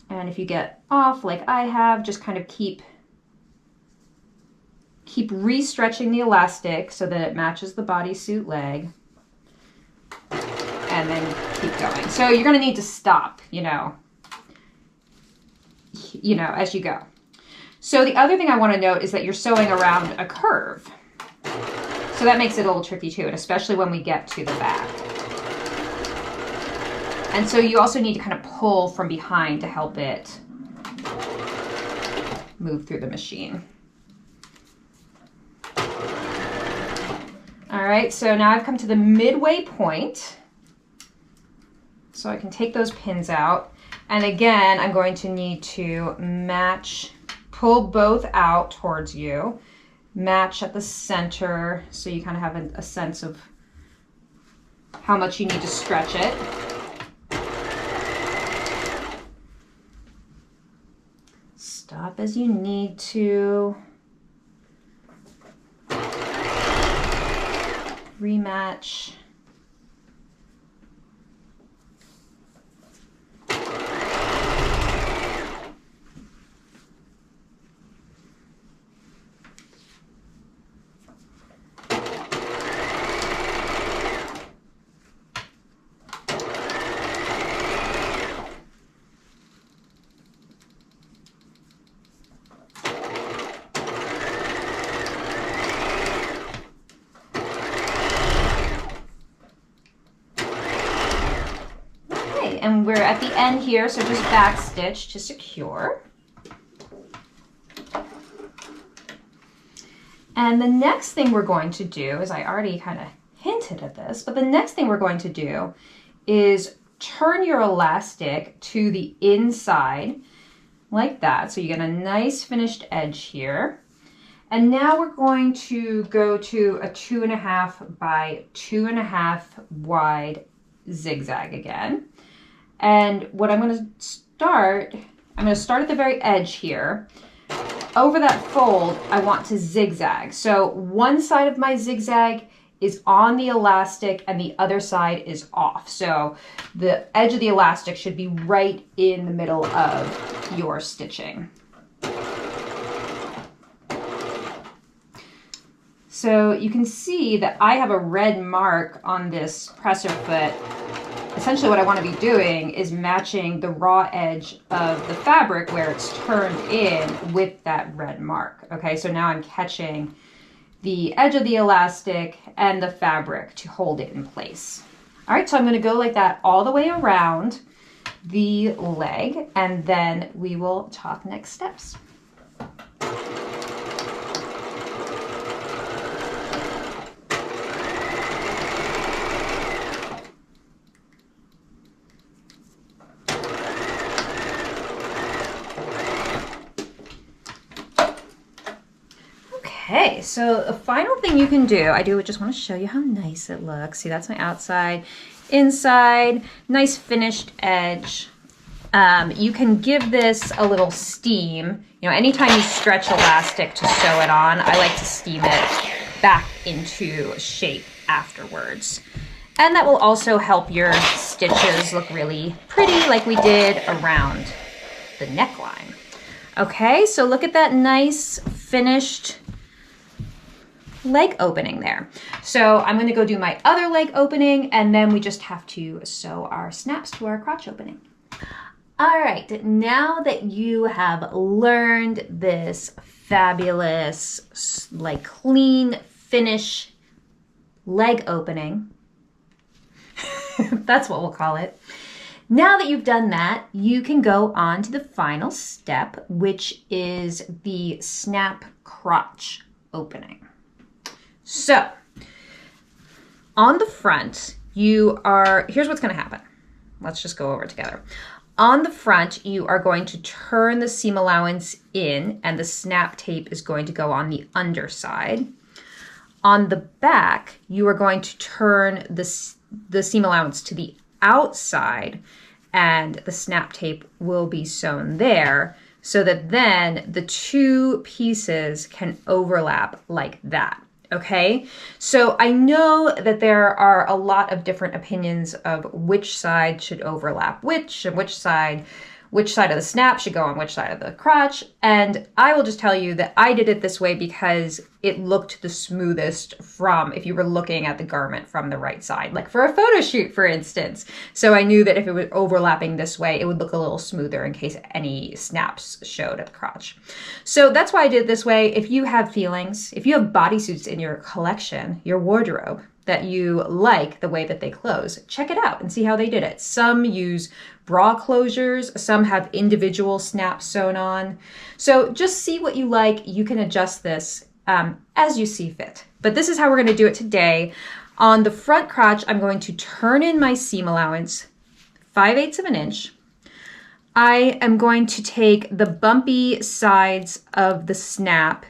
And if you get off like I have, just kind of keep re-stretching the elastic so that it matches the bodysuit leg. And then keep going. So you're going to need to stop, you know, as you go. So the other thing I want to note is that you're sewing around a curve. So that makes it a little tricky too, and especially when we get to the back. And so you also need to kind of pull from behind to help it move through the machine. All right, so now I've come to the midway point. So I can take those pins out. And again, I'm going to need to pull both out towards you, match at the center so you kind of have a sense of how much you need to stretch it. as you need to. Rematch. And we're at the end here, so just back stitch to secure. And the next thing we're going to do is, I already kind of hinted at this, but the next thing we're going to do is turn your elastic to the inside like that. So you get a nice finished edge here. And now we're going to go to a 2.5 by 2.5 wide zigzag again. And what I'm going to start at the very edge here. Over that fold, I want to zigzag. So one side of my zigzag is on the elastic and the other side is off. So the edge of the elastic should be right in the middle of your stitching. So you can see that I have a red mark on this presser foot. Essentially what I want to be doing is matching the raw edge of the fabric where it's turned in with that red mark. Okay, so now I'm catching the edge of the elastic and the fabric to hold it in place. All right, so I'm going to go like that all the way around the leg, and then we will talk next steps. Okay, so the final thing you can do, I just want to show you how nice it looks. See, that's my outside, inside, nice finished edge. You can give this a little steam. You know, anytime you stretch elastic to sew it on, I like to steam it back into shape afterwards. And that will also help your stitches look really pretty like we did around the neckline. Okay, so look at that nice finished leg opening there. So I'm going to go do my other leg opening, and then we just have to sew our snaps to our crotch opening. All right, now that you have learned this fabulous, like clean finish leg opening, that's what we'll call it. Now that you've done that, you can go on to the final step, which is the snap crotch opening. So on the front, here's what's going to happen. Let's just go over it together. On the front, you are going to turn the seam allowance in, and the snap tape is going to go on the underside. On the back, you are going to turn the seam allowance to the outside, and the snap tape will be sewn there, so that then the two pieces can overlap like that. Okay, so I know that there are a lot of different opinions of which side should overlap which, and which side of the snap should go on which side of the crotch. And I will just tell you that I did it this way because it looked the smoothest if you were looking at the garment from the right side, like for a photo shoot, for instance. So I knew that if it was overlapping this way, it would look a little smoother in case any snaps showed at the crotch. So that's why I did it this way. If you have feelings, if you have bodysuits in your collection, your wardrobe, that you like the way that they close, check it out and see how they did it. Some use bra closures, some have individual snaps sewn on. So just see what you like. You can adjust this as you see fit. But this is how we're going to do it today. On the front crotch, I'm going to turn in my seam allowance 5/8 of an inch. I am going to take the bumpy sides of the snap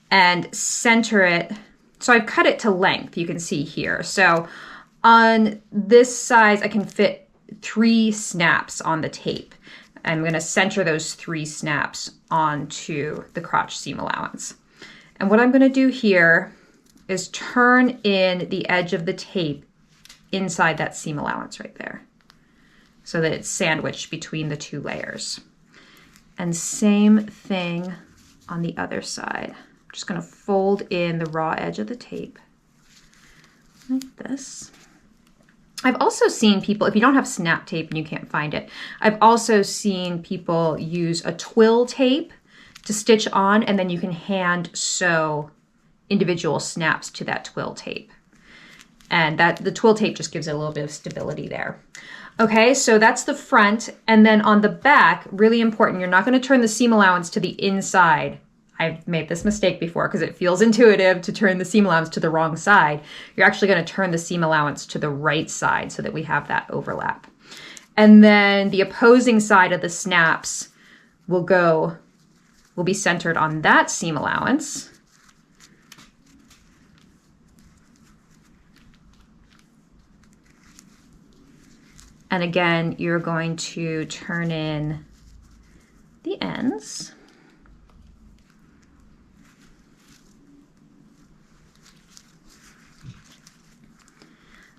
and center it. So I've cut it to length, you can see here. So on this size, I can fit 3 snaps on the tape. I'm going to center those 3 snaps onto the crotch seam allowance. And what I'm going to do here is turn in the edge of the tape inside that seam allowance right there, so that it's sandwiched between the 2 layers. And same thing on the other side. I'm just going to fold in the raw edge of the tape like this. I've also seen people, if you don't have snap tape and you can't find it, I've also seen people use a twill tape to stitch on, and then you can hand sew individual snaps to that twill tape. And that the twill tape just gives it a little bit of stability there. Okay, so that's the front. And then on the back, really important, you're not going to turn the seam allowance to the inside. I've made this mistake before because it feels intuitive to turn the seam allowance to the wrong side. You're actually going to turn the seam allowance to the right side so that we have that overlap. And then the opposing side of the snaps will be centered on that seam allowance. And again, you're going to turn in the ends.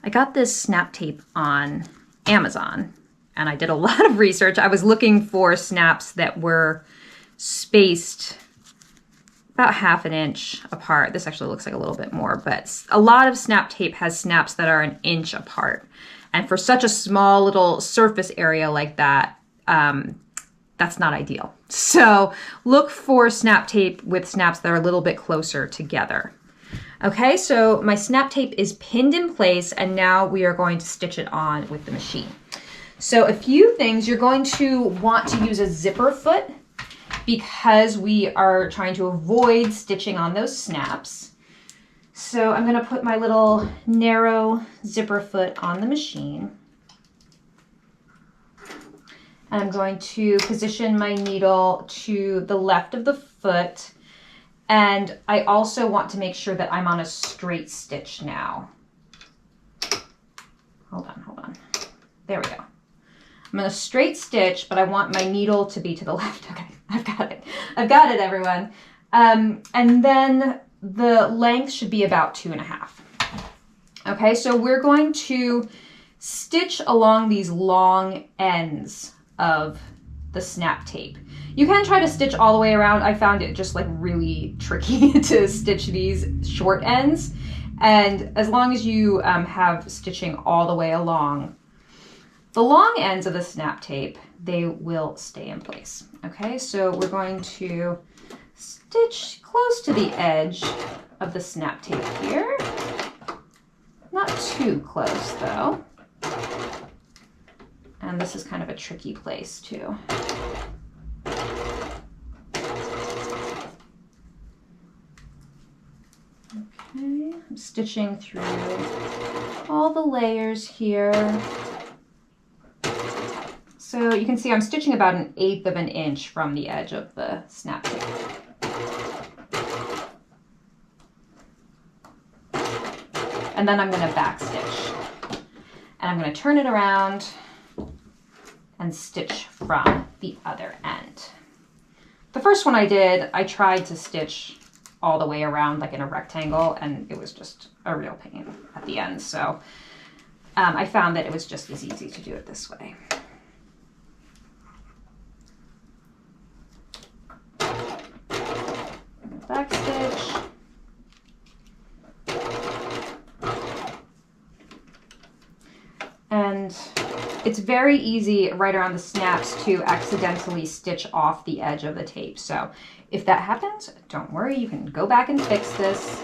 I got this snap tape on Amazon, and I did a lot of research. I was looking for snaps that were spaced about 1/2 inch apart. This actually looks like a little bit more, but a lot of snap tape has snaps that are 1 inch apart. And for such a small little surface area like that, that's not ideal. So look for snap tape with snaps that are a little bit closer together. Okay, so my snap tape is pinned in place, and now we are going to stitch it on with the machine. So a few things, you're going to want to use a zipper foot because we are trying to avoid stitching on those snaps. So I'm going to put my little narrow zipper foot on the machine. I'm going to position my needle to the left of the foot. And I also want to make sure that I'm on a straight stitch now. Hold on. There we go. I'm on a straight stitch, but I want my needle to be to the left. Okay, I've got it. I've got it, everyone. And then the length should be about 2.5. Okay, so we're going to stitch along these long ends of the snap tape. You can try to stitch all the way around. I found it just like really tricky to stitch these short ends. And as long as you have stitching all the way along the long ends of the snap tape, they will stay in place. Okay, so we're going to stitch close to the edge of the snap tape here. Not too close though. And this is kind of a tricky place too. Okay, I'm stitching through all the layers here. So you can see I'm stitching about 1/8 of an inch from the edge of the snap tape. And then I'm going to back stitch. And I'm going to turn it around and stitch from the other end. The first one I did, I tried to stitch all the way around like in a rectangle, and it was just a real pain at the end. So I found that it was just as easy to do it this way. Back stitch. And it's very easy right around the snaps to accidentally stitch off the edge of the tape. So if that happens, don't worry, you can go back and fix this.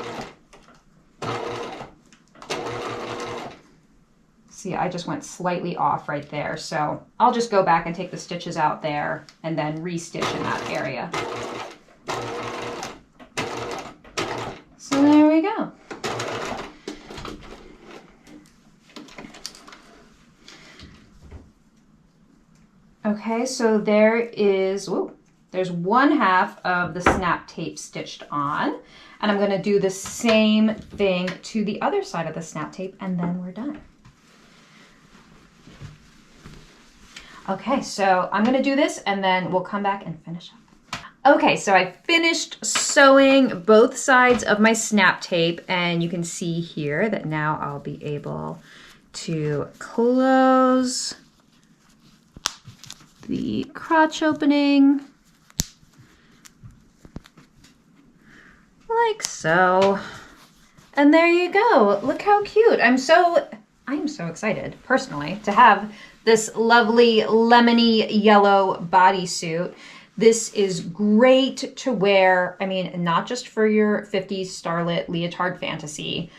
See, I just went slightly off right there. So I'll just go back and take the stitches out there and then re-stitch in that area. So there we go. Okay, so there's 1/2 of the snap tape stitched on, and I'm going to do the same thing to the other side of the snap tape, and then we're done. Okay, so I'm gonna do this and then we'll come back and finish up. Okay, so I finished sewing both sides of my snap tape, and you can see here that now I'll be able to close the crotch opening like so. And there you go. Look how cute. I'm so excited personally to have this lovely lemony yellow bodysuit. This is great to wear, I mean, not just for your 50s starlet leotard fantasy,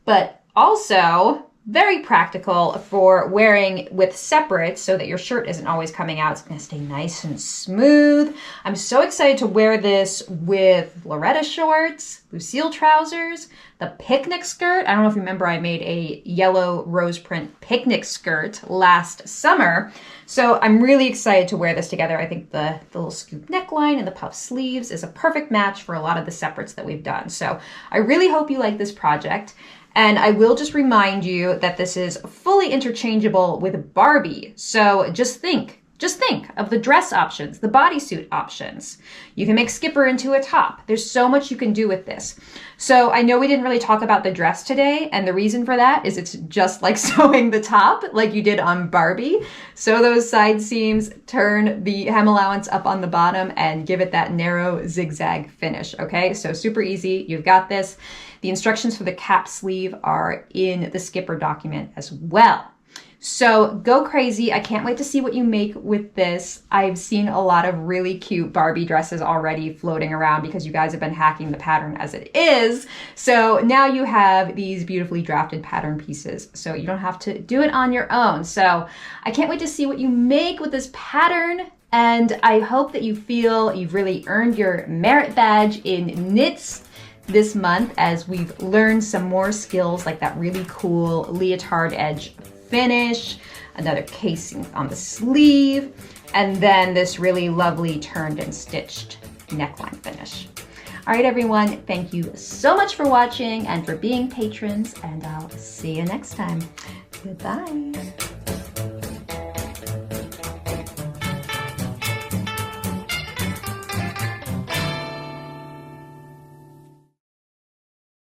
but also very practical for wearing with separates so that your shirt isn't always coming out. It's gonna stay nice and smooth. I'm so excited to wear this with Loretta shorts, Lucille trousers, the picnic skirt. I don't know if you remember, I made a yellow rose print picnic skirt last summer. So I'm really excited to wear this together. I think the little scoop neckline and the puff sleeves is a perfect match for a lot of the separates that we've done. So I really hope you like this project. And I will just remind you that this is fully interchangeable with Barbie. So just think of the dress options, the bodysuit options. You can make Skipper into a top. There's so much you can do with this. So I know we didn't really talk about the dress today, and the reason for that is it's just like sewing the top like you did on Barbie. Sew those side seams, turn the hem allowance up on the bottom, and give it that narrow zigzag finish, okay? So super easy, you've got this. The instructions for the cap sleeve are in the Skipper document as well. So go crazy. I can't wait to see what you make with this. I've seen a lot of really cute Barbie dresses already floating around because you guys have been hacking the pattern as it is. So now you have these beautifully drafted pattern pieces, so you don't have to do it on your own. So I can't wait to see what you make with this pattern. And I hope that you feel you've really earned your merit badge in knits this month as we've learned some more skills like that really cool leotard edge finish, another casing on the sleeve, and then this really lovely turned and stitched neckline finish. All right, everyone, thank you so much for watching and for being patrons, and I'll see you next time. Goodbye.